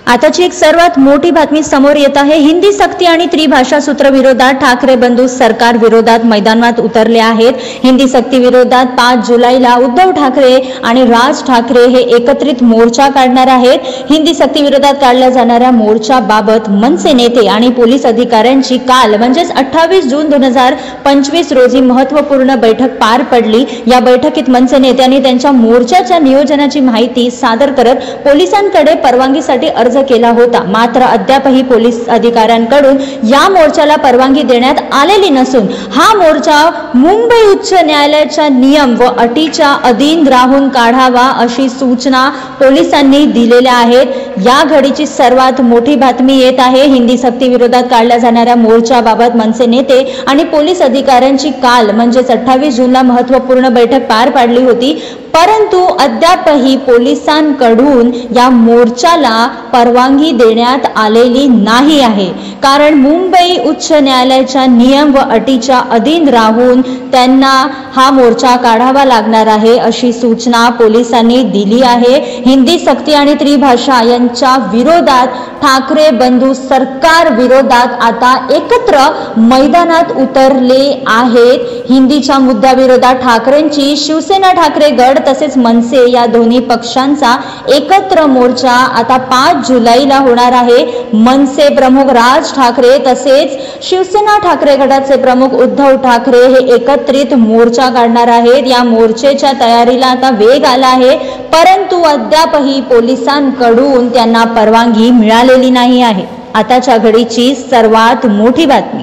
आताची एक सर्वात मोठी बातमी समोर येत आहे। हिंदी सक्ती आणि त्रिभाषा सूत्र विरोधात ठाकरे बंधू सरकार विरोधात मैदानात उतरले आहेत। हिंदी सक्ती विरोधात 5 जुलैला उद्धव ठाकरे आणि राज ठाकरे हे एकत्रित मोर्चा काढणार आहेत। हिंदी सक्ती विरोधात काढल्या जाणाऱ्या मोर्चाबाबत मनसे नेते आणि पोलीस अधिकाऱ्यांची काल म्हणजे 28 जून 2025 रोजी महत्त्वपूर्ण बैठक पार पडली। या बैठकीत मनसे नेत्यांनी त्यांच्या मोर्चाच्या नियोजनाची माहिती सादर करत पोलिसांकडे परवानगीसाठी अर्ज केला होता। मात्र अद्यापही पोलीस अधिकाऱ्यांकडून या मोर्चाला परवानगी देण्यात आलेली नसून हा मोर्चा मुंबई उच्च न्यायालयाच्या नियम व अटीच्या अधीन राहून काढावा अशी सूचना पोलिसांनी दिलेल्या आहेत। या घडीची सर्वात मोठी बातमी येत आहे। हिंदी सक्ती विरोधात काढल्या जाणाऱ्या मोर्चाबाबत मनसे नेते आणि पोलीस अधिकाऱ्यांची काल म्हणजे 28 जूनला महत्त्वपूर्ण बैठक पार पाडली होती, परंतु अद्यापही पोलिसांकडून या मोर्चाला परवानगी देण्यात आलेली नाही आहे। कारण मुंबई उच्च न्यायालयाच्या नियम व अटीच्या अधीन राहून त्यांना हा मोर्चा काढावा लागणार आहे अशी सूचना पोलिसांनी दिली आहे। हिंदी सक्ती आणि त्रिभाषा यांच्या विरोधात ठाकरे बंधू सरकार विरोधात आता एकत्र मैदानात उतरले आहेत। हिंदीच्या मुद्द्याविरोधात ठाकरेंची शिवसेना ठाकरे गट तसेच मनसे या दोन्ही पक्षांचा एकत्र मोर्चा आता 5 जुलैला होणार आहे। मनसे प्रमुख राज ठाकरे तसेच शिवसेना ठाकरे गटाचे प्रमुख उद्धव ठाकरे हे एकत्रित मोर्चा काढणार आहेत। या मोर्चेच्या तयारीला आता वेग आला आहे, परंतु अद्यापही पोलिसांकडून त्यांना परवानगी मिळालेली नाही आहे। आताच्या घडीची सर्वात मोठी बातमी।